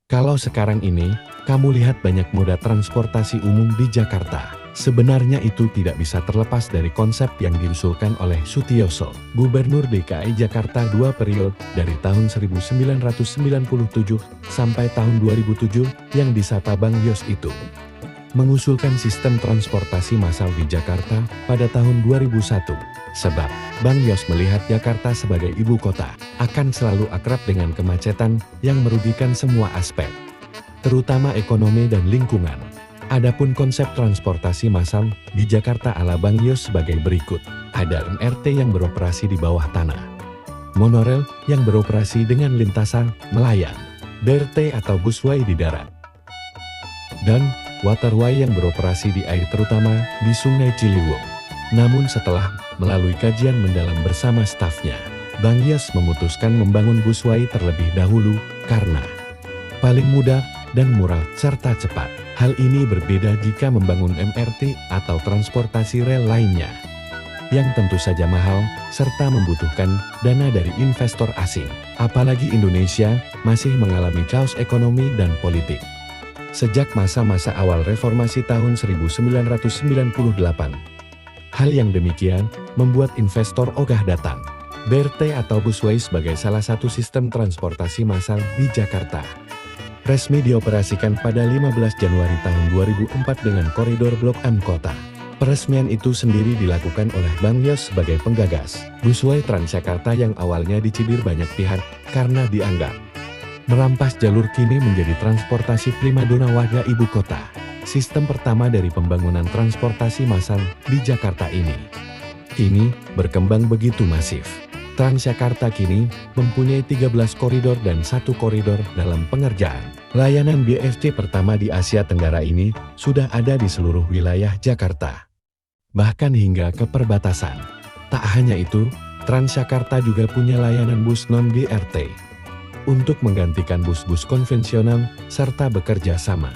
Kalau sekarang ini, kamu lihat banyak moda transportasi umum di Jakarta. Sebenarnya itu tidak bisa terlepas dari konsep yang diusulkan oleh Sutioso, Gubernur DKI Jakarta 2 periode dari tahun 1997 sampai tahun 2007 yang disapa Bang Yos itu. Mengusulkan sistem transportasi massal di Jakarta pada tahun 2001. Sebab, Bang Yos melihat Jakarta sebagai ibu kota, akan selalu akrab dengan kemacetan yang merugikan semua aspek, terutama ekonomi dan lingkungan. Adapun konsep transportasi massal di Jakarta ala Bang Yos sebagai berikut. Ada MRT yang beroperasi di bawah tanah, monorel yang beroperasi dengan lintasan melayang, BRT atau busway di darat, dan waterway yang beroperasi di air terutama di Sungai Ciliwung. Namun setelah melalui kajian mendalam bersama stafnya, Bang Yos memutuskan membangun busway terlebih dahulu karena paling mudah dan murah serta cepat. Hal ini berbeda jika membangun MRT atau transportasi rel lainnya, yang tentu saja mahal serta membutuhkan dana dari investor asing. Apalagi Indonesia masih mengalami kaos ekonomi dan politik sejak masa-masa awal reformasi tahun 1998. Hal yang demikian membuat investor ogah datang. BRT atau busway sebagai salah satu sistem transportasi massal di Jakarta. Resmi dioperasikan pada 15 Januari tahun 2004 dengan koridor Blok M Kota. Peresmian itu sendiri dilakukan oleh Bang Yos sebagai penggagas busway Transjakarta yang awalnya dicibir banyak pihak karena dianggap merampas jalur kini menjadi transportasi primadona warga ibu kota. Sistem pertama dari pembangunan transportasi massal di Jakarta ini kini berkembang begitu masif. Transjakarta kini mempunyai 13 koridor dan 1 koridor dalam pengerjaan. Layanan BRT pertama di Asia Tenggara ini sudah ada di seluruh wilayah Jakarta, bahkan hingga ke perbatasan. Tak hanya itu, Transjakarta juga punya layanan bus non-BRT untuk menggantikan bus-bus konvensional serta bekerja sama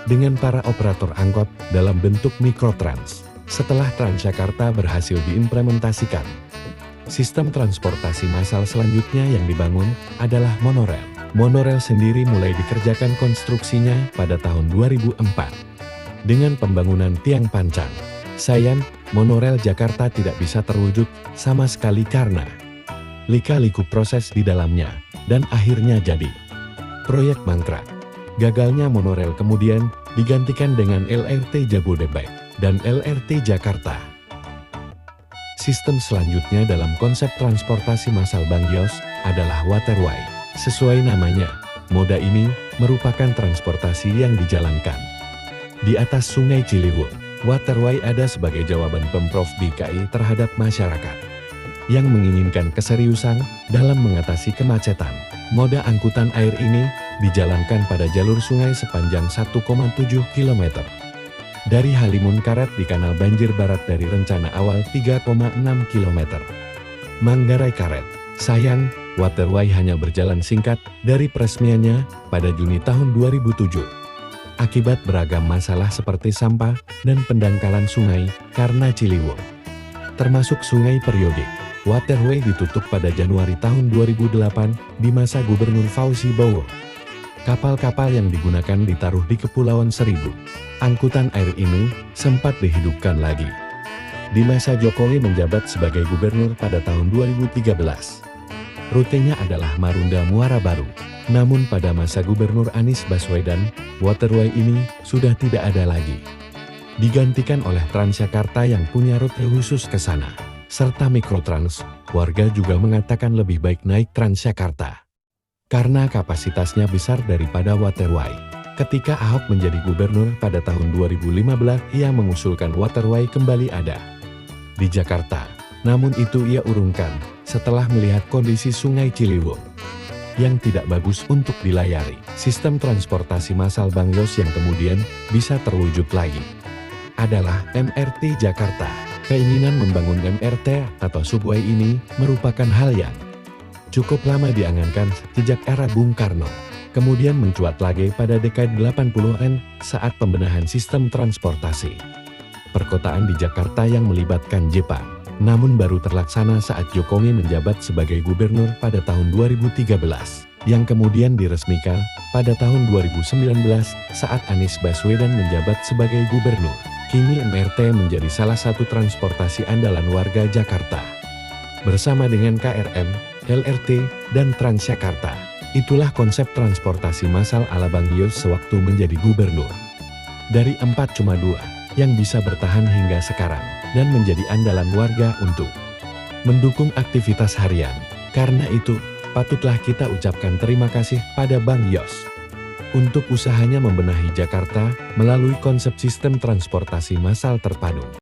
dengan para operator angkot dalam bentuk mikrotrans. Setelah Transjakarta berhasil diimplementasikan, sistem transportasi massal selanjutnya yang dibangun adalah monorel. Monorel sendiri mulai dikerjakan konstruksinya pada tahun 2004 dengan pembangunan tiang pancang. Sayang, monorel Jakarta tidak bisa terwujud sama sekali karena lika-liku proses di dalamnya dan akhirnya jadi proyek mangkrak. Gagalnya monorel kemudian digantikan dengan LRT Jabodebek dan LRT Jakarta. Sistem selanjutnya dalam konsep transportasi massal Bang Yos adalah waterway. Sesuai namanya, moda ini merupakan transportasi yang dijalankan di atas Sungai Ciliwung. Waterway ada sebagai jawaban Pemprov DKI terhadap masyarakat yang menginginkan keseriusan dalam mengatasi kemacetan. Moda angkutan air ini dijalankan pada jalur sungai sepanjang 1,7 km. Dari Halimun Karet di Kanal Banjir Barat dari rencana awal 3,6 km. Manggarai Karet. Sayang, waterway hanya berjalan singkat dari peresmiannya pada Juni tahun 2007. Akibat beragam masalah seperti sampah dan pendangkalan sungai karena Ciliwung, termasuk sungai periodik. Waterway ditutup pada Januari tahun 2008 di masa Gubernur Fauzi Bowo. Kapal-kapal yang digunakan ditaruh di Kepulauan Seribu. Angkutan air ini sempat dihidupkan lagi di masa Jokowi menjabat sebagai gubernur pada tahun 2013. Rutenya adalah Marunda Muara Baru. Namun pada masa Gubernur Anies Baswedan, waterway ini sudah tidak ada lagi. Digantikan oleh Transjakarta yang punya rute khusus ke sana. Serta mikrotrans, warga juga mengatakan lebih baik naik Transjakarta karena kapasitasnya besar daripada waterway. Ketika Ahok menjadi gubernur pada tahun 2015, ia mengusulkan waterway kembali ada di Jakarta. Namun itu ia urungkan setelah melihat kondisi Sungai Ciliwung yang tidak bagus untuk dilayari. Sistem transportasi massal Bang Yos yang kemudian bisa terwujud lagi adalah MRT Jakarta. Keinginan membangun MRT atau subway ini merupakan hal yang cukup lama diangankan sejak era Bung Karno. Kemudian mencuat lagi pada dekade 80-an saat pembenahan sistem transportasi perkotaan di Jakarta yang melibatkan Jepang. Namun baru terlaksana saat Jokowi menjabat sebagai gubernur pada tahun 2013. yang kemudian diresmikan pada tahun 2019 saat Anies Baswedan menjabat sebagai gubernur. Kini MRT menjadi salah satu transportasi andalan warga Jakarta. Bersama dengan KRM, LRT, dan Transjakarta, itulah konsep transportasi massal ala Bang Yos sewaktu menjadi gubernur. Dari 4 cuma 2 yang bisa bertahan hingga sekarang dan menjadi andalan warga untuk mendukung aktivitas harian. Karena itu, patutlah kita ucapkan terima kasih pada Bang Yos untuk usahanya membenahi Jakarta melalui konsep sistem transportasi massal terpadu.